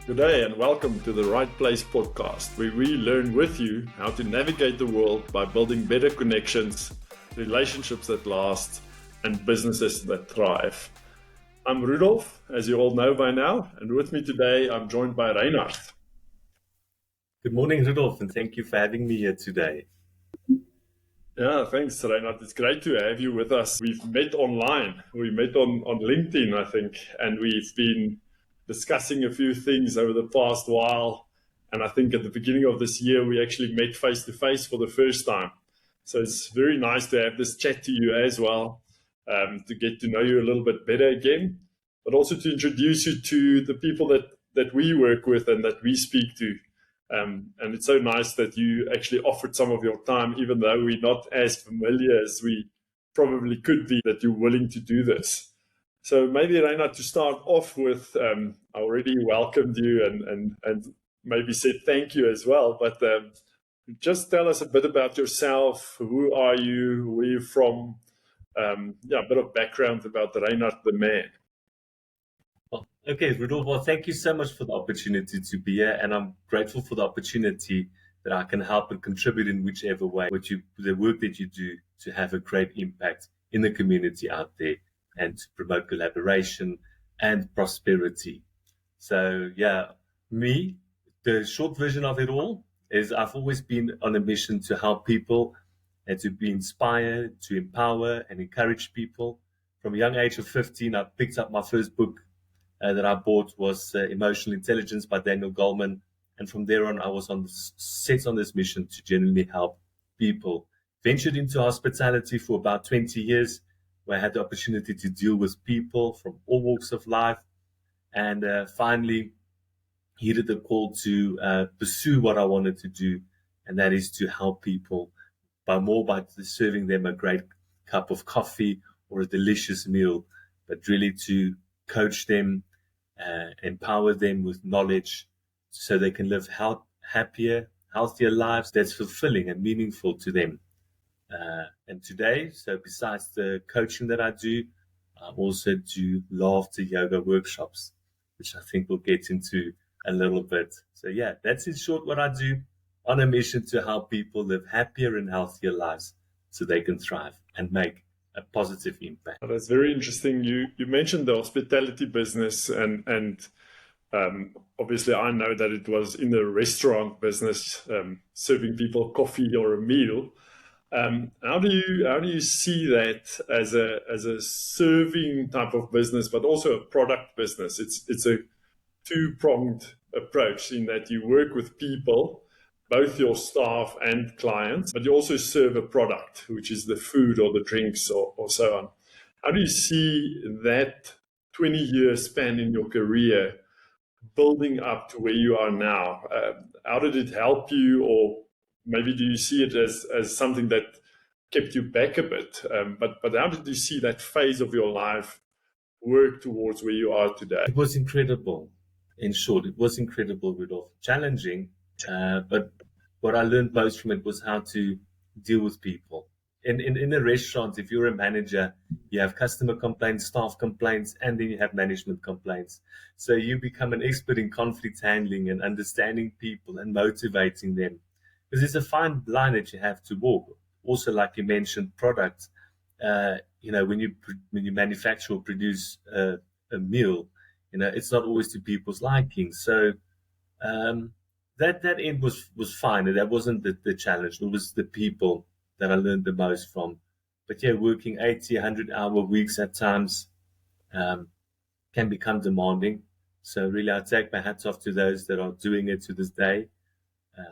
Good day and welcome to the Right Place podcast, where we learn with you how to navigate the world by building better connections, relationships that last, and businesses that thrive. I'm Rudolf, as you all know by now, and with me today I'm joined by Reynard. Good morning, Rudolf, and thank you for having me here today. Yeah, thanks, Reynard. It's great to have you with us. We've met online. We met on LinkedIn, I think, and we've been discussing a few things over the past while. And I think at the beginning of this year, we actually met face to face for the first time. So it's very nice to have this chat to you as well, to get to know you a little bit better again, but also to introduce you to the people that we work with and that we speak to. And it's so nice that you actually offered some of your time, even though we're not as familiar as we probably could be, that you're willing to do this. So maybe, Reynard, to start off with, I already welcomed you and maybe said thank you as well, but just tell us a bit about yourself. Who are you? Where are you from? A bit of background about Reynard the man. Okay, Rudolf, well, thank you so much for the opportunity to be here, and I'm grateful for the opportunity that I can help and contribute in whichever way, the work that you do to have a great impact in the community out there and to promote collaboration and prosperity. So, the short version of it all is I've always been on a mission to help people and to be inspired, to empower and encourage people. From a young age of 15, I picked up my first book that I bought was Emotional Intelligence by Daniel Goleman. And from there on, I was set on this mission to genuinely help people. Ventured into hospitality for about 20 years, where I had the opportunity to deal with people from all walks of life. And finally, heeded the call to pursue what I wanted to do, and that is to help people by serving them a great cup of coffee or a delicious meal, but really to coach them, empower them with knowledge so they can live happier, healthier lives that's fulfilling and meaningful to them. And today, so besides the coaching that I do, I also do laughter yoga workshops, which I think we'll get into a little bit. So that's in short what I do, on a mission to help people live happier and healthier lives so they can thrive and make a positive impact. Oh, that's very interesting. You mentioned the hospitality business, and obviously I know that it was in the restaurant business, serving people coffee or a meal. How do you see that as a serving type of business, but also a product business? It's a two-pronged approach in that you work with people, both your staff and clients, but you also serve a product, which is the food or the drinks or so on. How do you see that 20-year span in your career building up to where you are now? How did it help you, or maybe do you see it as something that kept you back a bit? But how did you see that phase of your life work towards where you are today? It was incredible. In short, it was incredible, Rudolf. Challenging, but what I learned most from it was how to deal with people. In a restaurant, if you're a manager, you have customer complaints, staff complaints, and then you have management complaints. So you become an expert in conflict handling and understanding people and motivating them. Because it's a fine line that you have to walk. Also, like you mentioned, products. When you manufacture or produce a meal, it's not always to people's liking. So that end was fine, and that wasn't the challenge. It was the people that I learned the most from. But working 80, 100-hour weeks at times can become demanding. So really, I take my hats off to those that are doing it to this day.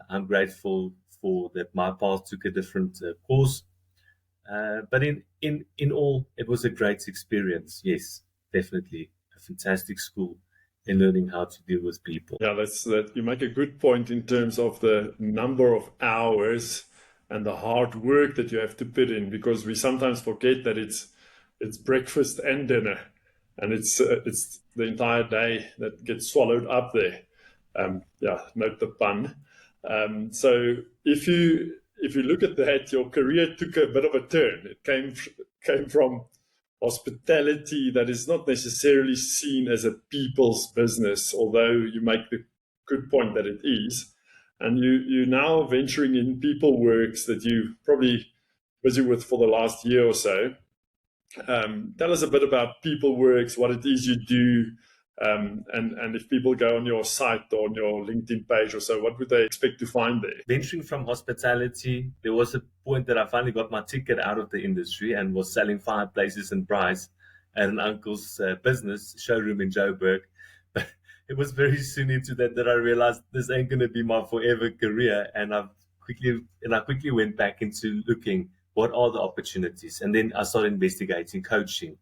I'm grateful for that my path took a different course. But in all, it was a great experience. Yes, definitely a fantastic school in learning how to deal with people. Yeah, that you make a good point in terms of the number of hours and the hard work that you have to put in, because we sometimes forget that it's breakfast and dinner, and it's the entire day that gets swallowed up there. Note the pun. So if you look at that, your career took a bit of a turn. It came from hospitality that is not necessarily seen as a people's business, although you make the good point that it is. And you're now venturing in Peopleworx that you probably busy with for the last year or so. Tell us a bit about Peopleworx, what it is you do, and if people go on your site or on your LinkedIn page or so, what would they expect to find there? Venturing from hospitality, there was a point that I finally got my ticket out of the industry and was selling fireplaces and braais at an uncle's business showroom in Joburg. But it was very soon into that I realized this ain't going to be my forever career, and I quickly went back into looking what are the opportunities, and then I started investigating coaching,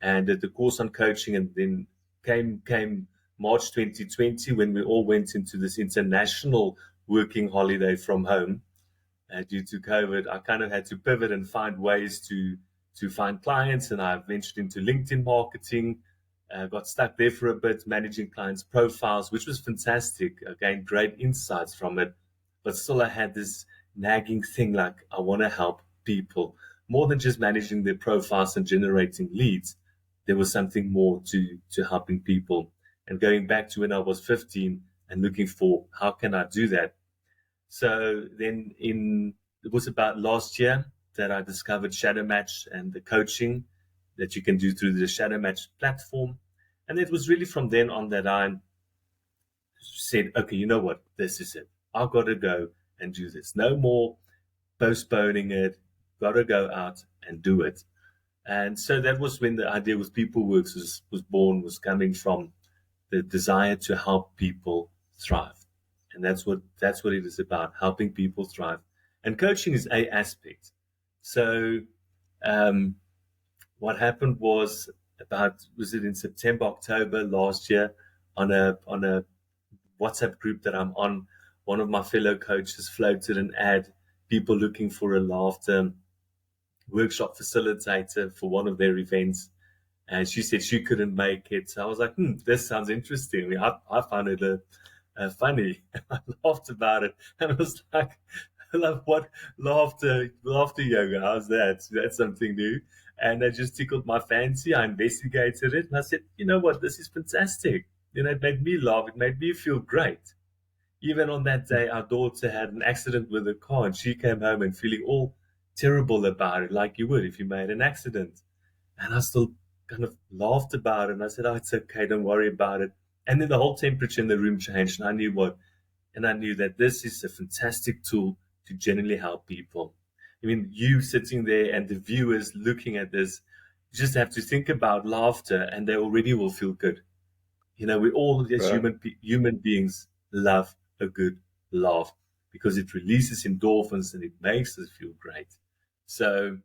and did the course on coaching, and then came March 2020 when we all went into this international working holiday from home due to COVID. I kind of had to pivot and find ways to find clients, and I ventured into LinkedIn marketing. Got stuck there for a bit, managing clients' profiles, which was fantastic. I gained great insights from it, but still I had this nagging thing like I want to help people more than just managing their profiles and generating leads. There was something more to helping people, and going back to when I was 15 and looking for how can I do that. So then it was about last year that I discovered Shadow Match and the coaching that you can do through the Shadow Match platform. And it was really from then on that I said, okay, you know what? This is it. I've got to go and do this. No more postponing it. Got to go out and do it. And so that was when the idea with Peopleworx was born, was coming from the desire to help people thrive. And that's what it is about, helping people thrive. And coaching is a aspect. So what happened was it in September, October last year, on a WhatsApp group that I'm on, one of my fellow coaches floated an ad, people looking for a laughter workshop facilitator for one of their events. And she said she couldn't make it. So I was like, this sounds interesting. I found it funny. I laughed about it. And I was like, I love what laughter yoga. How's that? That's something new. And it just tickled my fancy. I investigated it. And I said, you know what? This is fantastic. It made me laugh. It made me feel great. Even on that day, our daughter had an accident with a car, and she came home and feeling all terrible about it, like you would if you made an accident. And I still kind of laughed about it. And I said, oh, it's okay. Don't worry about it. And then the whole temperature in the room changed. And I knew that this is a fantastic tool to genuinely help people. I mean, you sitting there and the viewers looking at this, you just have to think about laughter and they already will feel good. We all as human beings love a good laugh because it releases endorphins and it makes us feel great. So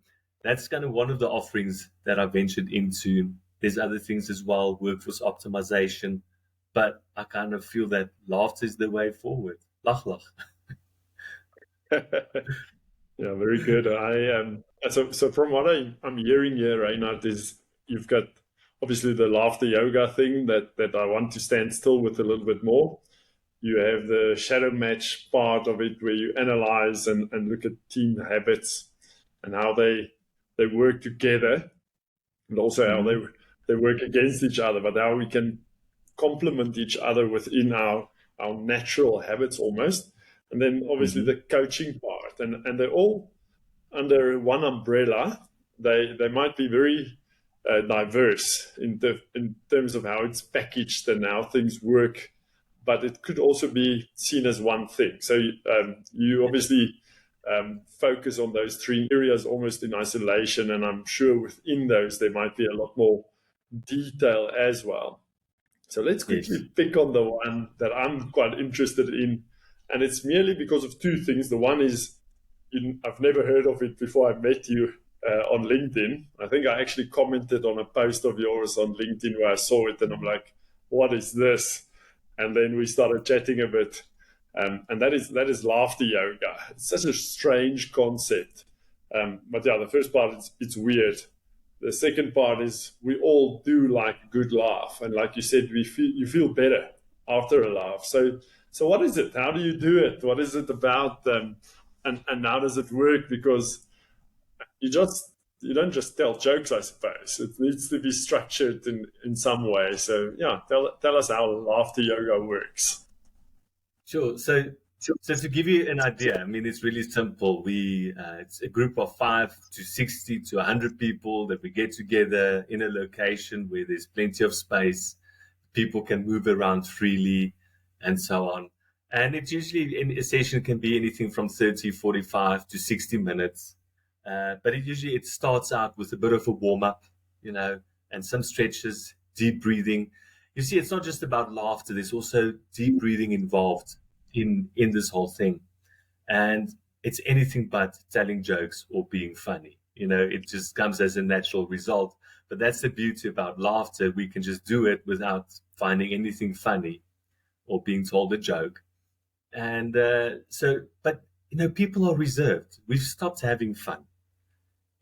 that's kind of one of the offerings that I ventured into. There's other things as well, workforce optimization, but I kind of feel that laughter is the way forward. Lach. Yeah, very good. So from what I'm hearing here, Reynard, is you've got obviously the laughter yoga thing that I want to stand still with a little bit more. You have the shadow match part of it where you analyze and look at team habits and how they work together, and also how they work against each other, but how we can complement each other within our natural habits almost. And then obviously the coaching part, and they're all under one umbrella. They might be very diverse in terms of how it's packaged and how things work, but it could also be seen as one thing. So you obviously focus on those three areas almost in isolation, and I'm sure within those there might be a lot more detail as well. So let's quickly pick on the one that I'm quite interested in, and it's merely because of two things. The one is I've never heard of it before I met you on LinkedIn. I think I actually commented on a post of yours on LinkedIn where I saw it, and I'm like, what is this? And then we started chatting a bit. And that is laughter yoga. It's such a strange concept. But yeah, the first part, it's weird. The second part is we all do like a good laugh. And like you said, you feel better after a laugh. So what is it? How do you do it? What is it about? And how does it work? Because you just you don't just tell jokes, I suppose. It needs to be structured in some way. So yeah, tell us how laughter yoga works. Sure. So to give you an idea, I mean, it's really simple. It's a group of 5 to 60 to 100 people that we get together in a location where there's plenty of space. People can move around freely and so on. And it's usually in a session can be anything from 30, 45 to 60 minutes. But it starts out with a bit of a warm up, and some stretches, deep breathing. You see, it's not just about laughter. There's also deep breathing involved in this whole thing. And it's anything but telling jokes or being funny. It just comes as a natural result. But that's the beauty about laughter. We can just do it without finding anything funny or being told a joke. And people are reserved. We've stopped having fun.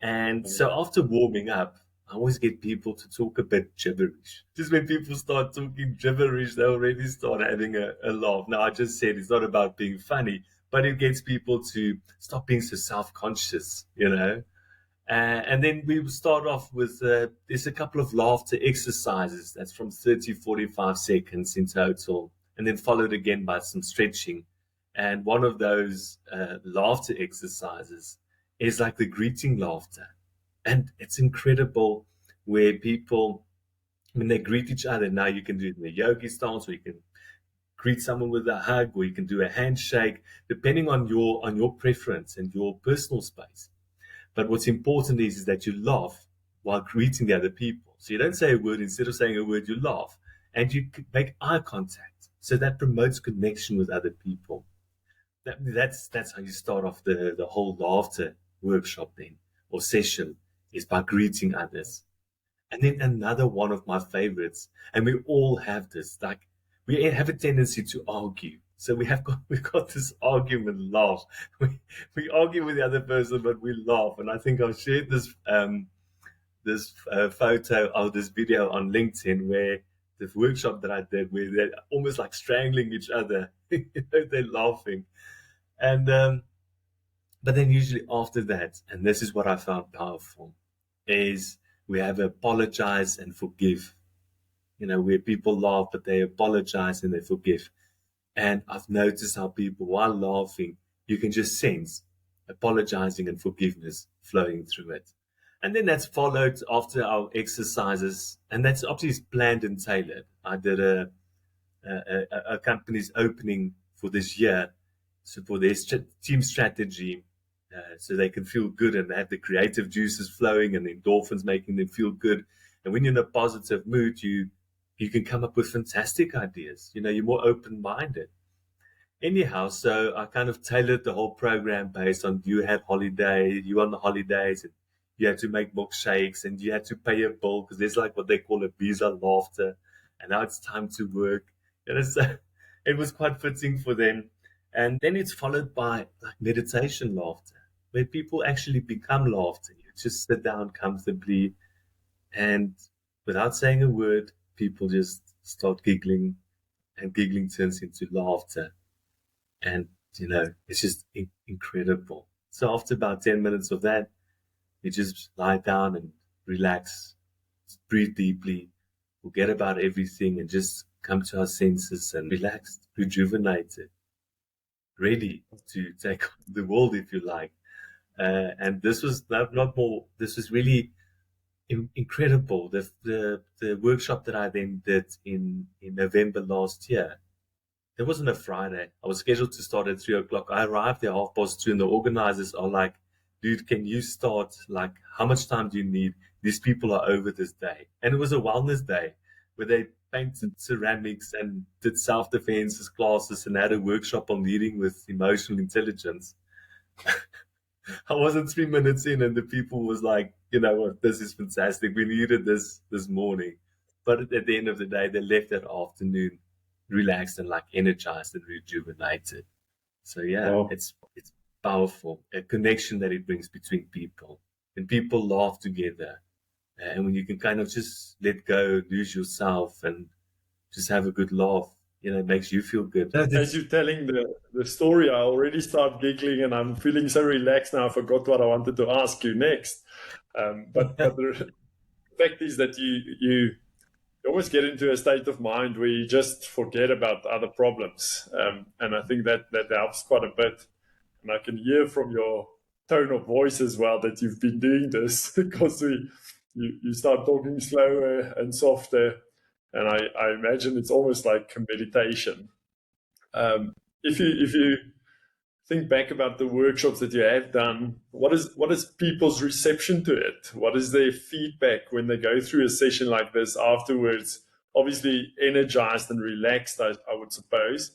And so after warming up, I always get people to talk a bit gibberish. Just when people start talking gibberish, they already start having a laugh. Now, I just said it's not about being funny, but it gets people to stop being so self-conscious, and then we start off with, there's a couple of laughter exercises. That's from 30, 45 seconds in total, and then followed again by some stretching. And one of those laughter exercises is like the greeting laughter. And it's incredible where people, when they greet each other, now you can do it in the yogi stance, or you can greet someone with a hug, or you can do a handshake, depending on your preference and your personal space. But what's important is that you laugh while greeting the other people. So you don't say a word. Instead of saying a word, you laugh. And you make eye contact. So that promotes connection with other people. That's how you start off the whole laughter workshop then, or session, is by greeting others. And then another one of my favorites, and we all have this, like we have a tendency to argue. So we've got this argument laugh. We argue with the other person, but we laugh. And I think I've shared this photo or this video on LinkedIn where the workshop that I did, where they're almost like strangling each other. They're laughing. And but then usually after that, and this is what I found powerful, is we have apologize and forgive. Where people laugh, but they apologize and they forgive. And I've noticed how people, while laughing, you can just sense apologizing and forgiveness flowing through it. And then that's followed after our exercises, and that's obviously planned and tailored. I did a company's opening for this year, so for their team strategy, so they can feel good and have the creative juices flowing and the endorphins making them feel good. And when you're in a positive mood, you can come up with fantastic ideas. You're more open-minded. Anyhow, so I kind of tailored the whole program based on you on the holidays, and you had to make milkshakes, and you had to pay a bill because there's like what they call a visa laughter, and now it's time to work. So it was quite fitting for them. And then it's followed by like meditation laughter, where people actually become laughter. You just sit down comfortably, and without saying a word, people just start giggling, and giggling turns into laughter. And, it's just incredible. So after about 10 minutes of that, you just lie down and relax, breathe deeply, forget about everything, and just come to our senses and relax, rejuvenated, ready to take on the world, if you like. And this was this was really incredible. The workshop that I then did in November last year, it wasn't a Friday. I was scheduled to start at 3:00. I arrived there 2:30, and the organizers are like, dude, can you start? Like, how much time do you need? These people are over this day. And it was a wellness day where they painted ceramics and did self-defense classes and had a workshop on leading with emotional intelligence. I wasn't 3 minutes in, and the people was like, what, this is fantastic. We needed this morning. But at the end of the day, they left that afternoon relaxed and like energized and rejuvenated. So yeah, wow. It's powerful, a connection that it brings between people, and people laugh together. And when you can kind of just let go, lose yourself, and just have a good laugh, it makes you feel good. As you're telling the story, I already start giggling, and I'm feeling so relaxed now. I forgot what I wanted to ask you next. But the fact is that you almost get into a state of mind where you just forget about other problems. And I think that helps quite a bit. And I can hear from your tone of voice as well that you've been doing this because you start talking slower and softer. And I imagine it's almost like a meditation. If you think back about the workshops that you have done, what is people's reception to it? What is their feedback when they go through a session like this afterwards? Obviously energized and relaxed, I would suppose.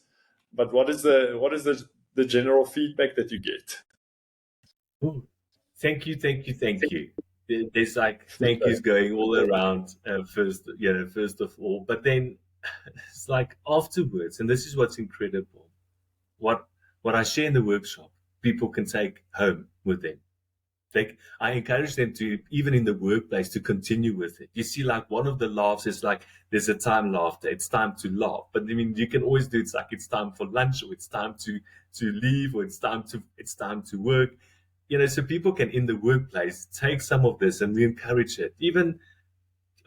But what is the general feedback that you get? Ooh, thank you. There's like thank yous going all around. First of all, but then it's like afterwards, and this is what's incredible. What what I share in the workshop, people can take home with them. I encourage them to, even in the workplace, to continue with it. You see, like one of the laughs is like, there's a time laughter. It's time to laugh. But I mean, you can always do it's like it's time for lunch, or it's time to leave, or it's time to work. So people can in the workplace take some of this, and we encourage it. Even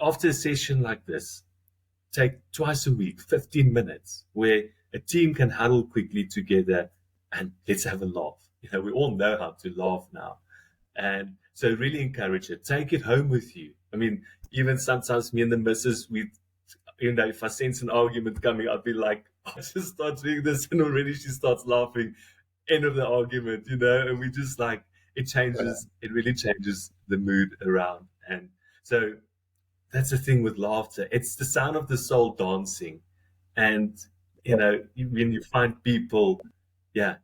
after a session like this, take twice a week, 15 minutes, where a team can huddle quickly together and let's have a laugh. We all know how to laugh now. And so really encourage it. Take it home with you. I mean, even sometimes me and the missus, if I sense an argument coming, I'll be like, I just start doing this, and already she starts laughing. End of the argument, and we just like, it really changes the mood around. And so that's the thing with laughter. It's the sound of the soul dancing. And, when you find people, yeah.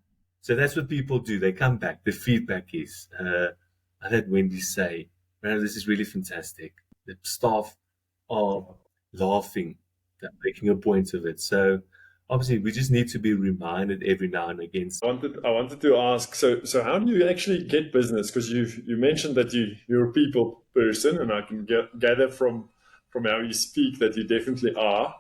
So that's what people do. They come back. The feedback is, I heard Wendy say, this is really fantastic. The staff are laughing, they're making a point of it. So obviously we just need to be reminded every now and again. I wanted to ask, so how do you actually get business? Because you mentioned that you're a people person, and I can gather from how you speak that you definitely are.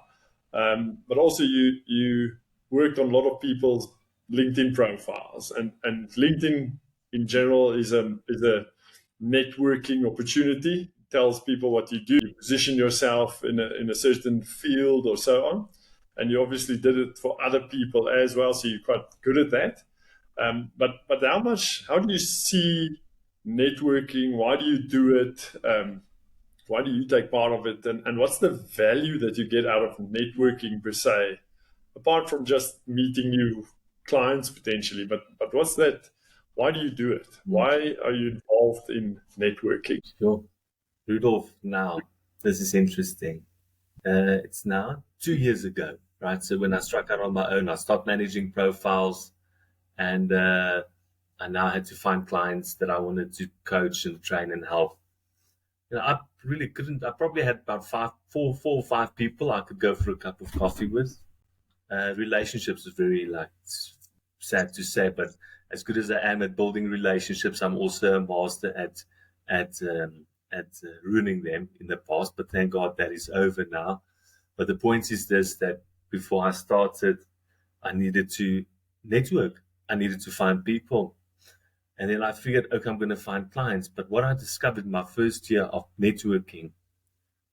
But also you worked on a lot of people's LinkedIn profiles, and LinkedIn in general is a networking opportunity. It tells people what you do, you position yourself in a certain field or so on. And you obviously did it for other people as well, so you're quite good at that. But how do you see networking? Why do you do it? Why do you take part of it? And what's the value that you get out of networking per se, apart from just meeting new clients potentially? But what's that? Why do you do it? Why are you involved in networking? Sure. Rudolf, now, this is interesting. It's now 2 years ago, right? So when I struck out on my own, I stopped managing profiles, and I now had to find clients that I wanted to coach and train and help. I really couldn't. I probably had about four or five people I could go for a cup of coffee with. Relationships is very sad to say, but as good as I am at building relationships, I'm also a master at ruining them in the past. But thank God that is over now. But the point is this: that before I started, I needed to network. I needed to find people. And then I figured, okay, I'm going to find clients. But what I discovered my first year of networking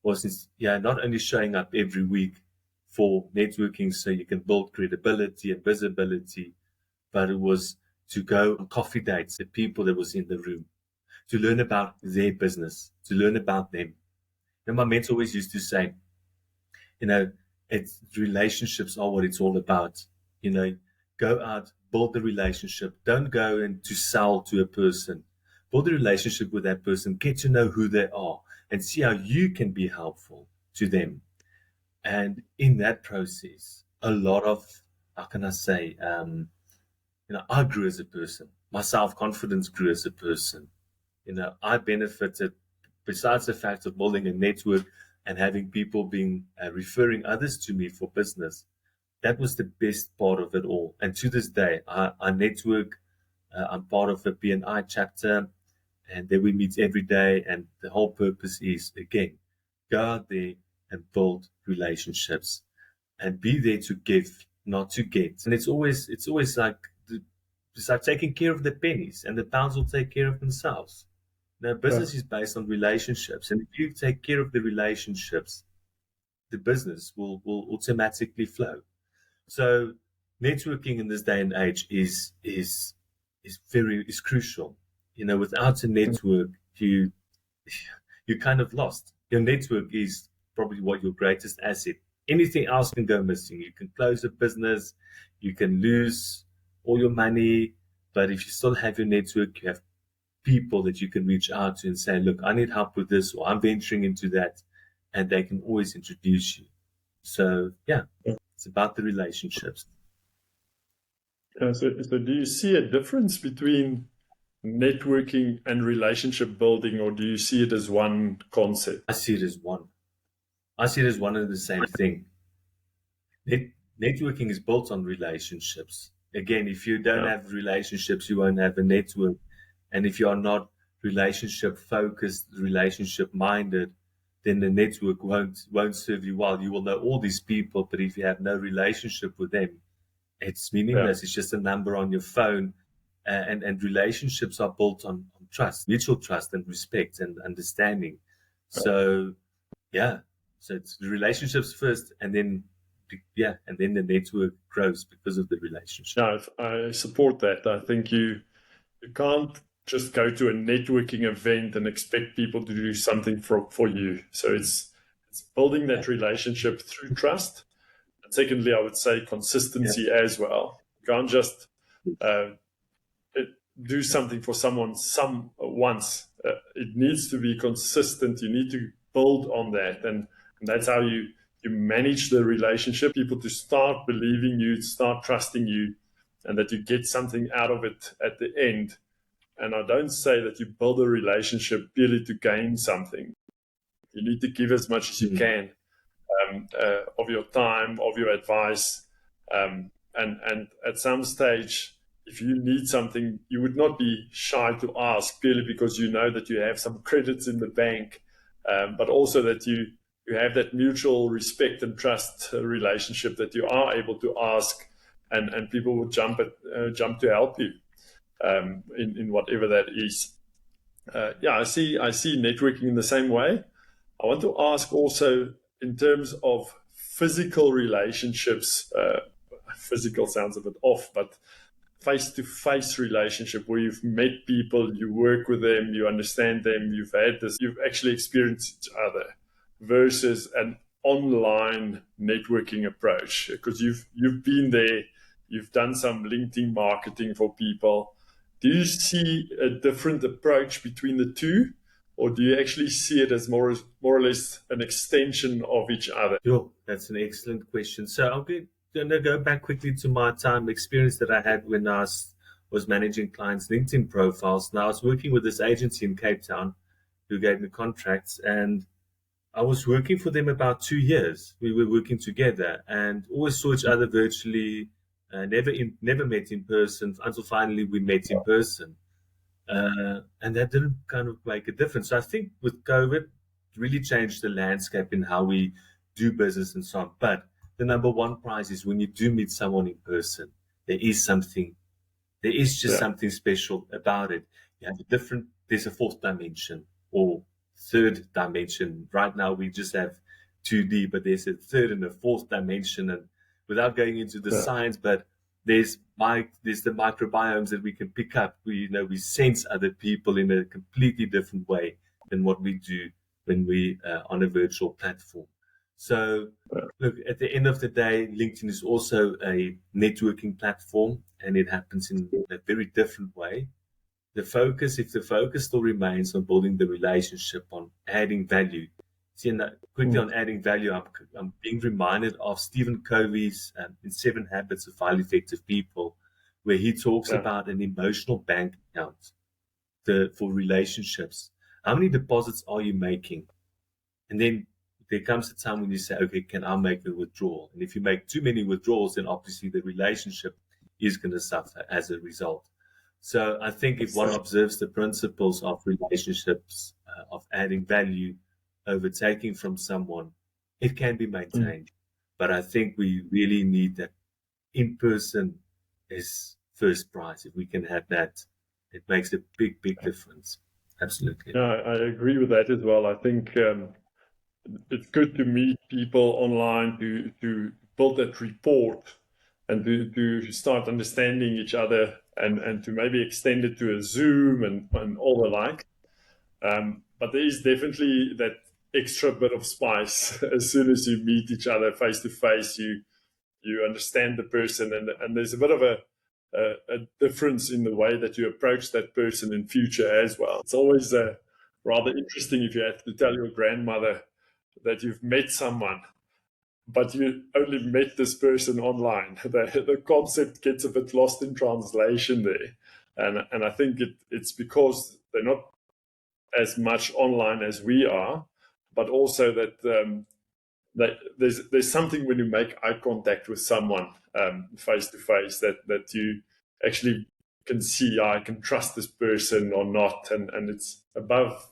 was, not only showing up every week for networking so you can build credibility and visibility, but it was to go on coffee dates with people that was in the room, to learn about their business, to learn about them. My mentor always used to say, it's relationships are what it's all about. Go out, build the relationship. Don't go in to sell to a person. Build a relationship with that person. Get to know who they are and see how you can be helpful to them. And in that process, a lot of, how can I say, I grew as a person. My self-confidence grew as a person. I benefited, besides the fact of building a network and having people referring others to me for business. That was the best part of it all. And to this day, I network. I'm part of a BNI chapter, and there we meet every day. And the whole purpose is, again, go out there and build relationships and be there to give, not to get. And it's always like, it's like taking care of the pennies, and the pounds will take care of themselves. Now, business is based on relationships, and if you take care of the relationships, the business will automatically flow. So, networking in this day and age is crucial. Without a network, you're kind of lost. Your network is probably what your greatest asset. Anything else can go missing. You can close a business, you can lose all your money, but if you still have your network, you have people that you can reach out to and say, look, I need help with this, or I'm venturing into that, and they can always introduce you. So, it's about the relationships. So do you see a difference between networking and relationship building, or do you see it as one concept? I see it as one. I see it as one and the same thing. Networking is built on relationships. Again, if you don't have relationships, you won't have a network. And if you are not relationship focused, relationship minded, then the network won't serve you well. You will know all these people, but if you have no relationship with them, it's meaningless. It's just a number on your phone. And relationships are built on trust, mutual trust and respect and understanding. So, so it's the relationships first, and then the network grows because of the relationship. No, I support that. I think you can't just go to a networking event and expect people to do something for you. So it's building that relationship through trust. And secondly, I would say consistency as well. You can't just do something for someone once. It needs to be consistent. You need to build on that, and that's how you manage the relationship. People to start believing you, start trusting you, and that you get something out of it at the end. And I don't say that you build a relationship purely to gain something. You need to give as much as you can of your time, of your advice, and at some stage, if you need something, you would not be shy to ask purely because you know that you have some credits in the bank, but also that you have that mutual respect and trust relationship that you are able to ask, and people will jump to help you in whatever that is. I see networking in the same way. I want to ask also in terms of physical relationships. Physical sounds a bit off, but face-to-face relationship where you've met people, you work with them, you understand them, you've actually experienced each other, versus an online networking approach, because you've been there, you've done some LinkedIn marketing for people. Do you see a different approach between the two, or do you actually see it as more or less an extension of each other? Sure, that's an excellent question. So I'm going to go back quickly to my time experience that I had when I was managing clients' LinkedIn profiles. Now, I was working with this agency in Cape Town who gave me contracts, and I was working for them about 2 years. We were working together and always saw each other virtually, never met in person until finally we met in person. And that didn't kind of make a difference. So I think with COVID, it really changed the landscape in how we do business and so on. But the number one prize is when you do meet someone in person, there is just something special about it. You have there's a fourth dimension or third dimension. Right now we just have 2D, but there's a third and a fourth dimension. And without going into the science, but there's the microbiomes that we can pick up. We sense other people in a completely different way than what we do when we on a virtual platform. So, look, at the end of the day, LinkedIn is also a networking platform, and it happens in a very different way. If the focus still remains on building the relationship, on adding value. See, quickly on adding value, I'm being reminded of Stephen Covey's in 7 Habits of Highly Effective People, where he talks about an emotional bank account for relationships. How many deposits are you making? And then there comes a time when you say, okay, can I make a withdrawal? And if you make too many withdrawals, then obviously the relationship is going to suffer as a result. So I think if one observes the principles of relationships, of adding value, overtaking from someone, it can be maintained. But I think we really need that in person is first prize. If we can have that, it makes a big difference. Absolutely. Yeah, I agree with that as well. I think it's good to meet people online to build that rapport and to start understanding each other and to maybe extend it to a Zoom and all the like. But there is definitely that extra bit of spice as soon as you meet each other face to face. You understand the person, and there's a bit of a difference in the way that you approach that person in future as well. It's always rather interesting if you have to tell your grandmother that you've met someone, but you only met this person online. The concept gets a bit lost in translation there. And I think it's because they're not as much online as we are, but also that there's something when you make eye contact with someone face to face that you actually can see, I can trust this person or not, and it's above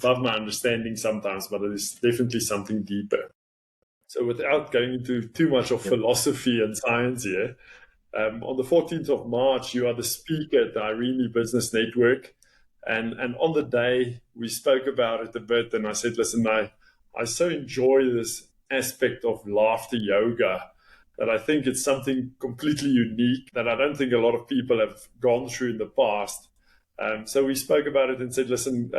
my understanding sometimes, but it is definitely something deeper. So without going into too much of Yep. philosophy and science here, on the 14th of March, you are the speaker at the Irene Business Network. And on the day, we spoke about it a bit. And I said, listen, I so enjoy this aspect of laughter yoga that I think it's something completely unique that I don't think a lot of people have gone through in the past. So we spoke about it and said, listen,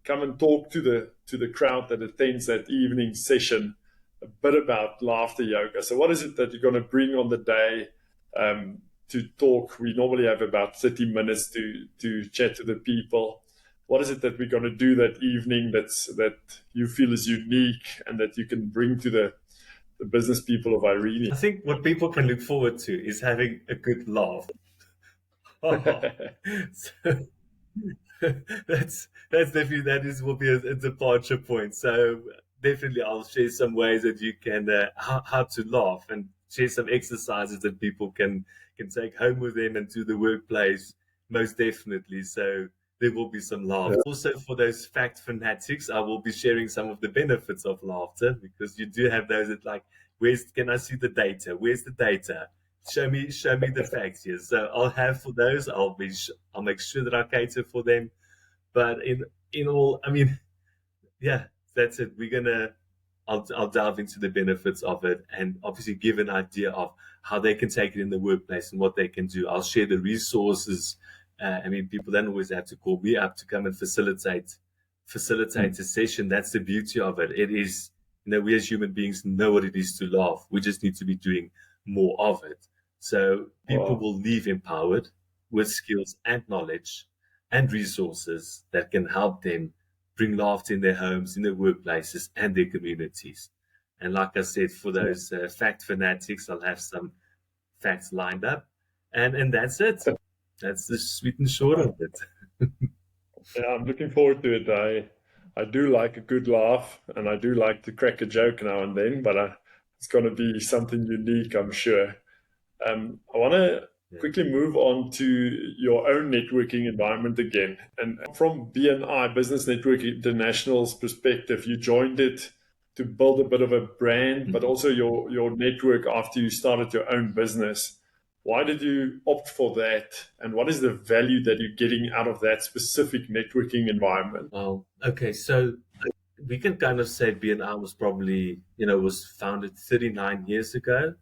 come and talk to the crowd that attends that evening session a bit about laughter yoga. So what is it that you're going to bring on the day to talk? We normally have about 30 minutes to chat to the people. What is it that we're going to do that evening that you feel is unique and that you can bring to the business people of Irene? I think what people can look forward to is having a good laugh. So, that's definitely will be a departure point. So definitely, I'll share some ways that you can how to laugh and share some exercises that people can take home with them and to the workplace. Most definitely. So there will be some laughter. Yeah. Also, for those fact fanatics, I will be sharing some of the benefits of laughter, because you do have those that like, can I see the data? Where's the data? Show me the facts here. So I'll have for those. I'll make sure that I cater for them. But in all, I mean, yeah, that's it. I'll delve into the benefits of it and obviously give an idea of how they can take it in the workplace and what they can do. I'll share the resources. I mean, people don't always have to call me up to come and facilitate a session. That's the beauty of it. It is, we as human beings know what it is to laugh. We just need to be doing more of it. So people will leave empowered with skills and knowledge and resources that can help them bring laughter in their homes, in their workplaces, and their communities. And like I said, for those fact fanatics, I'll have some facts lined up. And that's it. That's the sweet and short of it. Yeah, I'm looking forward to it. I do like a good laugh, and I do like to crack a joke now and then, but it's going to be something unique, I'm sure. I want to quickly move on to your own networking environment again. And from BNI, Business Network International's perspective, you joined it to build a bit of a brand, but also your network after you started your own business. Why did you opt for that? And what is the value that you're getting out of that specific networking environment? Well, okay, so we can kind of say BNI was probably, was founded 39 years ago.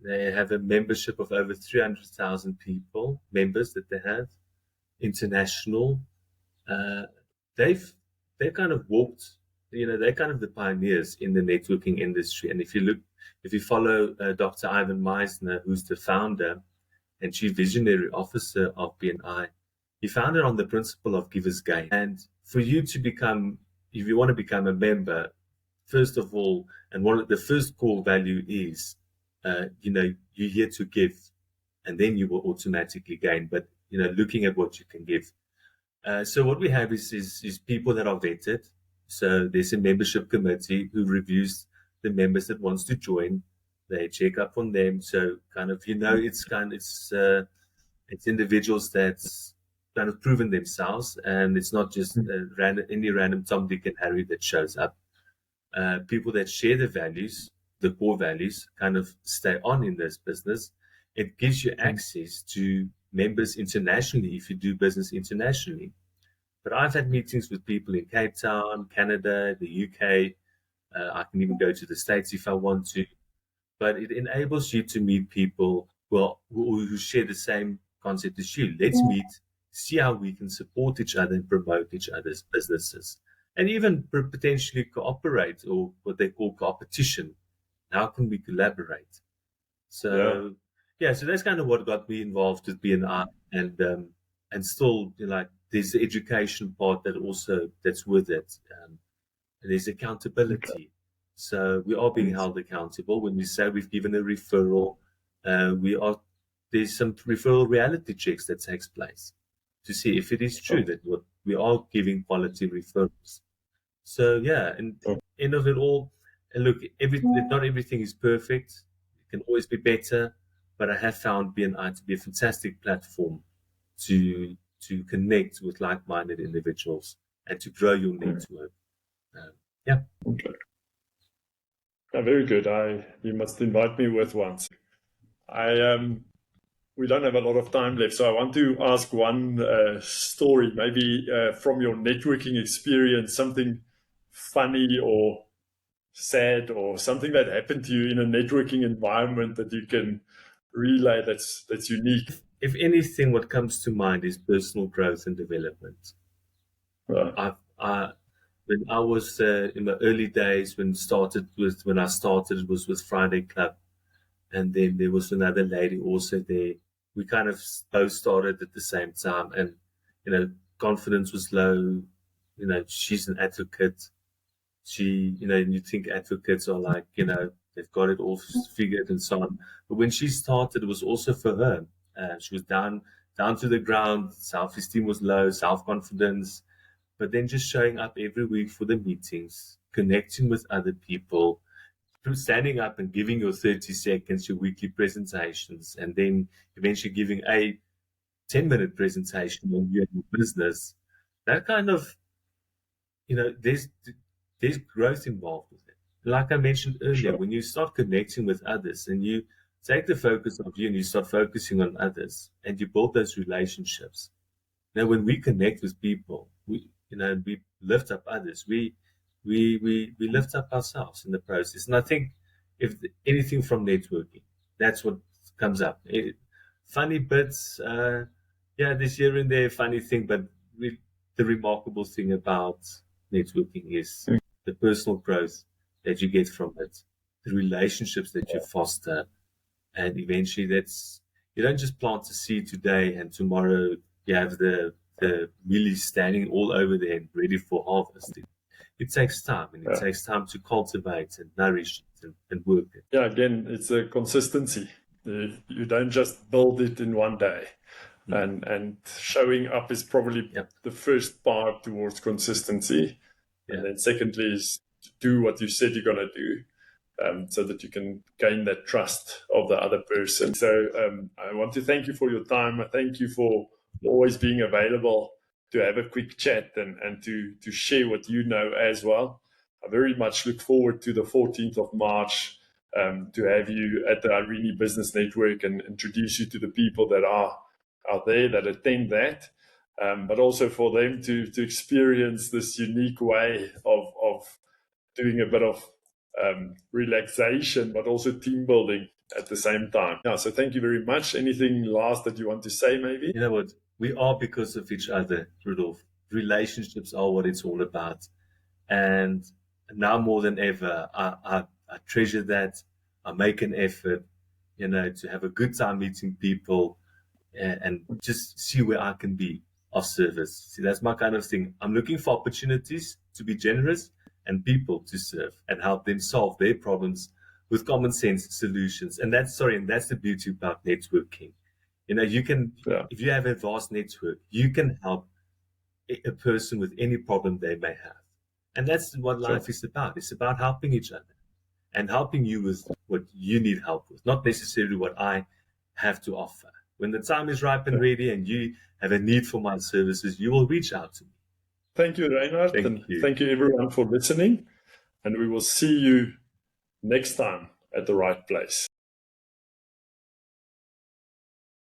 They have a membership of over 300,000 members that they have, international. They've kind of walked, they're kind of the pioneers in the networking industry. And if you follow Dr. Ivan Meisner, who's the founder and chief visionary officer of BNI, he founded on the principle of givers gain. And for you to become, if you want to become a member, first of all, and one of the first core value is, you're here to give, and then you will automatically gain. But looking at what you can give. So what we have is people that are vetted. So there's a membership committee who reviews the members that wants to join. They check up on them. So kind of it's individuals that's kind of proven themselves, and it's not just any random Tom, Dick, and Harry that shows up. People that share the values, the core values, kind of stay on in this business. It gives you access to members internationally if you do business internationally. But I've had meetings with people in Cape Town, Canada, the UK. I can even go to the States if I want to. But it enables you to meet people who share the same concept as you. Let's meet, see how we can support each other and promote each other's businesses, and even potentially cooperate, or what they call competition. How can we collaborate? So so that's kind of what got me involved with BNI, and still, like, there's the education part that's with it. And there's accountability. So we are being held accountable when we say we've given a referral. There's some referral reality checks that takes place to see if it is true that what we are giving quality referrals. So and end of it all, and look, not everything is perfect. It can always be better, but I have found BNI to be a fantastic platform to connect with like-minded individuals and to grow your network. Okay. Very good. You must invite me with once. We don't have a lot of time left, so I want to ask one story, maybe from your networking experience, something funny or sad or something that happened to you in a networking environment that you can relay that's unique. If anything, what comes to mind is personal growth and development. When I was in the early days, when I started was with Friday Club, and then there was another lady also there. We kind of both started at the same time, and confidence was low. She's an advocate. And you think advocates are like, they've got it all figured and so on. But when she started, it was also for her. She was down to the ground. Self-esteem was low, self-confidence. But then just showing up every week for the meetings, connecting with other people, standing up and giving your 30 seconds, your weekly presentations, and then eventually giving a 10-minute presentation on your business. That kind of, there's growth involved with it. Like I mentioned earlier, when you start connecting with others and you take the focus of you and you start focusing on others and you build those relationships. Now, when we connect with people, we lift up others. We lift up ourselves in the process. And I think if anything from networking, that's what comes up. Funny bits, this here and there, funny thing, but the remarkable thing about networking is the personal growth that you get from it, the relationships that you foster, and eventually you don't just plant a seed today and tomorrow you have the mealie standing all over there and ready for harvesting. It takes time, and it takes time to cultivate and nourish it and work it. Yeah, again, it's a consistency. You don't just build it in one day. And showing up is probably the first part towards consistency. And then secondly is to do what you said you're going to do, so that you can gain that trust of the other person. So I want to thank you for your time. I thank you for always being available to have a quick chat and to share what you know as well. I very much look forward to the 14th of March to have you at the Irene Business Network and introduce you to the people that are out there that attend that, but also for them to experience this unique way of doing a bit of relaxation, but also team building at the same time. So thank you very much. Anything last that you want to say, maybe? You know what? We are because of each other, Rudolf. Relationships are what it's all about. And now more than ever, I treasure that. I make an effort, to have a good time meeting people and just see where I can be of service. See, that's my kind of thing. I'm looking for opportunities to be generous and people to serve and help them solve their problems with common sense solutions. And that's the beauty about networking. You can, if you have a vast network, you can help a person with any problem they may have. And that's what life is about. It's about helping each other and helping you with what you need help with, not necessarily what I have to offer. When the time is ripe and ready and you have a need for my services, you will reach out to me. Thank you, Reynard. Thank you everyone for listening. And we will see you next time at the right place.